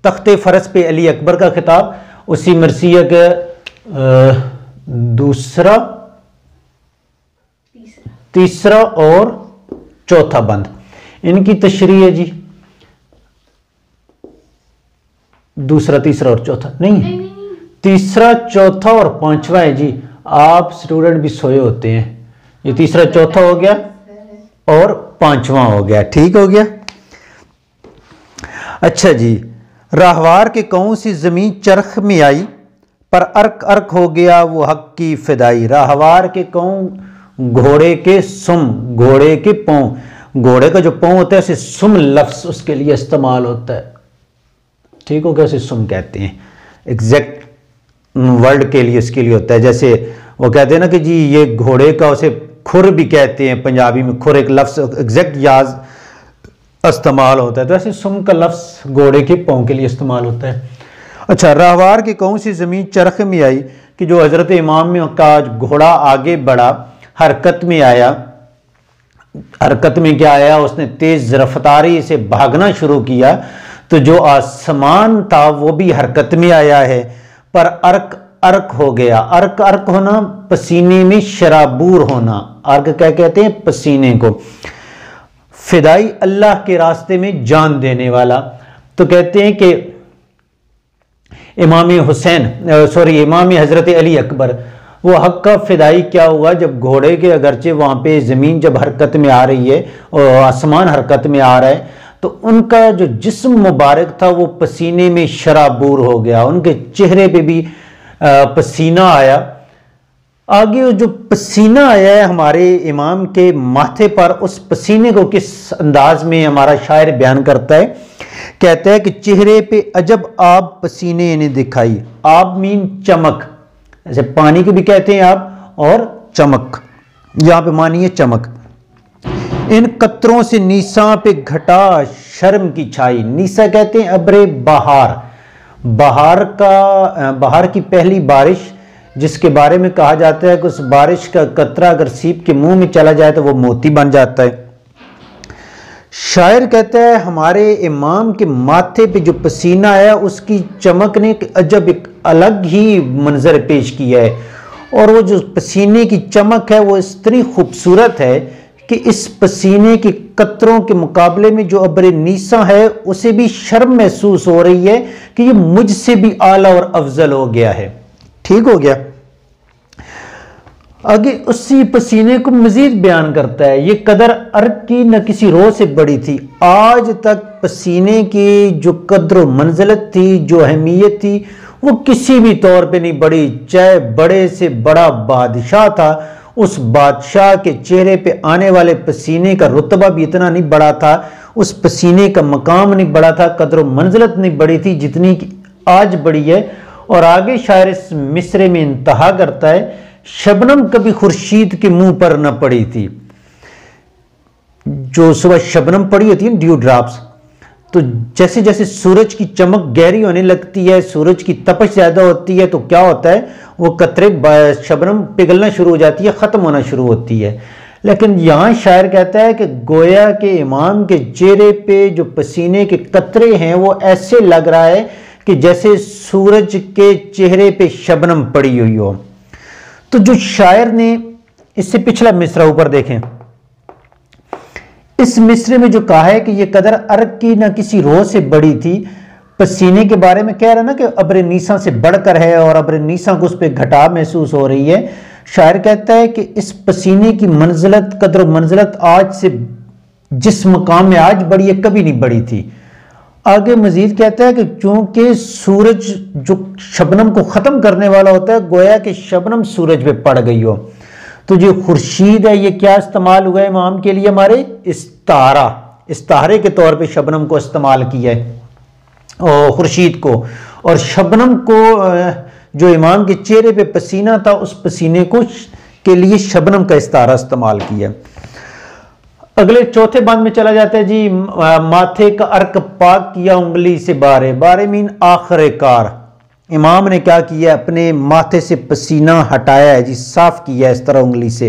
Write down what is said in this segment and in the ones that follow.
تخت فرس پہ علی اکبر کا خطاب، اسی مرثیہ کے تیسرا اور چوتھا بند، ان کی تشریح ہے جی، دوسرا تیسرا اور چوتھا نہیں، تیسرا چوتھا اور پانچواں ہے جی، آپ سٹوڈنٹ بھی سوئے ہوتے ہیں، یہ تیسرا چوتھا ہو گیا اور پانچواں ہو گیا، ٹھیک ہو گیا۔ اچھا جی، راہوار کے کہوں سی زمین چرخ میں آئی، پر ارک ارک ہو گیا وہ حق کی فدائی۔ راہوار کے کہوں گھوڑے کے سم، گھوڑے کے پاؤں، گھوڑے کا جو پاؤں ہوتا ہے اسے سم لفظ اس کے لیے استعمال ہوتا ہے، ٹھیک ہو گیا، اسے سم کہتے ہیں، ایگزیکٹ ورڈ کے لیے اس کے لیے ہوتا ہے، جیسے وہ کہتے ہیں نا کہ جی یہ گھوڑے کا، اسے کھر بھی کہتے ہیں پنجابی میں، کھر ایک لفظ ایگزیکٹ یاز استعمال ہوتا ہے، تو ایسے سم کا لفظ گھوڑے کے پاؤں کے لیے استعمال ہوتا ہے۔ اچھا، راہوار کی کہوں سی زمین چرخ میں آئی، کہ جو حضرت امام میں کا گھوڑا آگے بڑھا، حرکت میں آیا، حرکت میں کیا آیا، اس نے تیز رفتاری سے بھاگنا شروع کیا، تو جو آسمان تھا وہ بھی حرکت میں آیا ہے، پر ارک ارک ہو گیا۔ ارک ارک ہونا، پسینے میں شرابور ہونا، ارک کیا کہتے ہیں، پسینے کو۔ فدائی، اللہ کے راستے میں جان دینے والا، تو کہتے ہیں کہ امام حضرت علی اکبر، وہ حق کا فدائی کیا ہوا جب گھوڑے کے، اگرچہ وہاں پہ زمین جب حرکت میں آ رہی ہے اور آسمان حرکت میں آ رہا ہے، تو ان کا جو جسم مبارک تھا وہ پسینے میں شرابور ہو گیا، ان کے چہرے پہ بھی پسینہ آیا۔ آگے جو پسینہ آیا ہے ہمارے امام کے ماتھے پر، اس پسینے کو کس انداز میں ہمارا شاعر بیان کرتا ہے، کہتا ہے کہ چہرے پہ عجب آب پسینے نے دکھائی۔ آب مین چمک، ایسے پانی کو بھی کہتے ہیں آب، اور چمک، یہاں پہ مانی ہے چمک۔ ان قطروں سے نیساں پہ گھٹا شرم کی چھائی۔ نیسا کہتے ہیں ابر بہار، بہار کی پہلی بارش، جس کے بارے میں کہا جاتا ہے کہ اس بارش کا قطرہ اگر سیپ کے منہ میں چلا جائے تو وہ موتی بن جاتا ہے۔ شاعر کہتا ہے ہمارے امام کے ماتھے پہ جو پسینہ آیا، اس کی چمک نے عجب ایک الگ ہی منظر پیش کیا ہے، اور وہ جو پسینے کی چمک ہے وہ اتنی خوبصورت ہے کہ اس پسینے کے قطروں کے مقابلے میں جو ابر نیسا ہے اسے بھی شرم محسوس ہو رہی ہے کہ یہ مجھ سے بھی اعلیٰ اور افضل ہو گیا ہے، ٹھیک ہو گیا۔ آگے اسی پسینے کو مزید بیان کرتا ہے، یہ قدر ارک کی نہ کسی رو سے بڑی تھی۔ آج تک پسینے کی جو قدر و منزلت تھی، جو اہمیت تھی، وہ کسی بھی طور پہ نہیں بڑی، چاہے بڑے سے بڑا بادشاہ تھا، اس بادشاہ کے چہرے پہ آنے والے پسینے کا رتبہ بھی اتنا نہیں بڑا تھا، اس پسینے کا مقام نہیں بڑا تھا، قدر و منزلت نہیں بڑی تھی جتنی آج بڑی ہے۔ اور آگے شاعر اس مصرے میں انتہا کرتا ہے، شبنم کبھی خورشید کے منہ پر نہ پڑی تھی۔ جو صبح شبنم پڑی ہوتی ہے ڈیو ڈراپس، تو جیسے جیسے سورج کی چمک گہری ہونے لگتی ہے، سورج کی تپش زیادہ ہوتی ہے، تو کیا ہوتا ہے، وہ قطرے شبنم پگھلنا شروع ہو جاتی ہے، ختم ہونا شروع ہوتی ہے۔ لیکن یہاں شاعر کہتا ہے کہ گویا کہ امام کے چہرے پہ جو پسینے کے قطرے ہیں وہ ایسے لگ رہا ہے کہ جیسے سورج کے چہرے پہ شبنم پڑی ہوئی ہو۔ تو جو شاعر نے اس سے پچھلا مصرع اوپر دیکھیں، اس مصرے میں جو کہا ہے کہ یہ قدر ارک کی نہ کسی رو سے بڑی تھی، پسینے کے بارے میں کہہ رہا نا کہ ابر نیسا سے بڑھ کر ہے، اور ابر نیسا کو اس پہ گھٹا محسوس ہو رہی ہے۔ شاعر کہتا ہے کہ اس پسینے کی منزلت، قدر و منزلت آج سے جس مقام میں آج بڑی ہے کبھی نہیں بڑی تھی۔ آگے مزید کہتا ہے کہ چونکہ سورج جو شبنم کو ختم کرنے والا ہوتا ہے، گویا کہ شبنم سورج پہ پڑ گئی ہو، تو جو خورشید ہے یہ کیا استعمال ہوا ہے امام کے لیے، ہمارے استعارہ، استعارے کے طور پہ شبنم کو استعمال کیا ہے، اور خورشید کو، اور شبنم کو جو امام کے چہرے پہ پسینہ تھا اس پسینے کو کے لیے شبنم کا استعارہ استعمال کیا۔ اگلے چوتھے بند میں چلا جاتا ہے جی، ماتھے کا ارک پاک کیا انگلی سے بارے، بارے مین آخر کار، امام نے کیا کیا، اپنے ماتھے سے پسینہ ہٹایا ہے جی، صاف کیا ہے اس طرح انگلی سے۔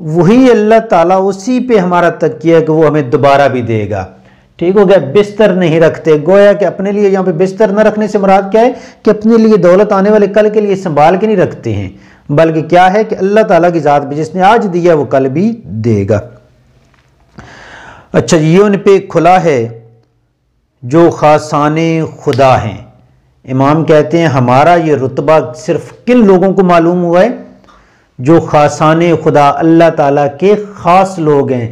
وہی اللہ تعالیٰ اسی پہ ہمارا تکیہ ہے کہ وہ ہمیں دوبارہ بھی دے گا. ٹھیک ہو گیا. بستر نہیں رکھتے، گویا کہ اپنے لیے یہاں پہ بستر نہ رکھنے سے مراد کیا ہے کہ اپنے لیے دولت آنے والے کل کے لیے سنبھال کے نہیں رکھتے ہیں، بلکہ کیا ہے کہ اللہ تعالیٰ کی ذات پہ جس نے آج دیا وہ کل بھی دے گا. اچھا یہ ان پہ کھلا ہے جو خاصان خدا ہیں. امام کہتے ہیں ہمارا یہ رتبہ صرف کن لوگوں کو معلوم ہوا ہے؟ جو خاصان خدا، اللہ تعالیٰ کے خاص لوگ ہیں،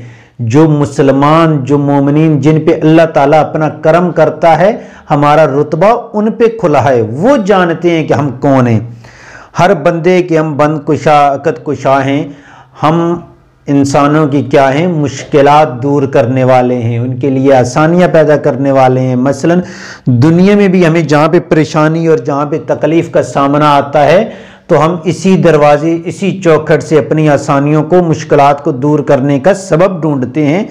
جو مسلمان، جو مومنین، جن پہ اللہ تعالیٰ اپنا کرم کرتا ہے، ہمارا رتبہ ان پہ کھلا ہے. وہ جانتے ہیں کہ ہم کون ہیں. ہر بندے کے ہم بند کشا، عقد کشا ہیں. ہم انسانوں کی کیا ہیں؟ مشکلات دور کرنے والے ہیں، ان کے لیے آسانیاں پیدا کرنے والے ہیں. مثلا دنیا میں بھی ہمیں جہاں پہ پریشانی اور جہاں پہ تکلیف کا سامنا آتا ہے تو ہم اسی دروازے، اسی چوکھٹ سے اپنی آسانیوں کو، مشکلات کو دور کرنے کا سبب ڈھونڈتے ہیں.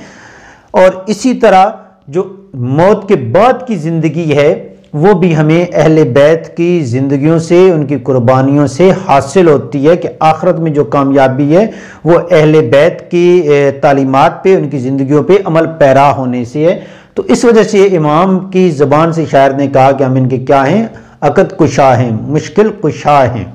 اور اسی طرح جو موت کے بعد کی زندگی ہے وہ بھی ہمیں اہل بیت کی زندگیوں سے، ان کی قربانیوں سے حاصل ہوتی ہے کہ آخرت میں جو کامیابی ہے وہ اہل بیت کی تعلیمات پہ، ان کی زندگیوں پہ عمل پیرا ہونے سے ہے. تو اس وجہ سے امام کی زبان سے شاعر نے کہا کہ ہم ان کے کیا ہیں؟ عقد کشا ہیں، مشکل کشا ہیں.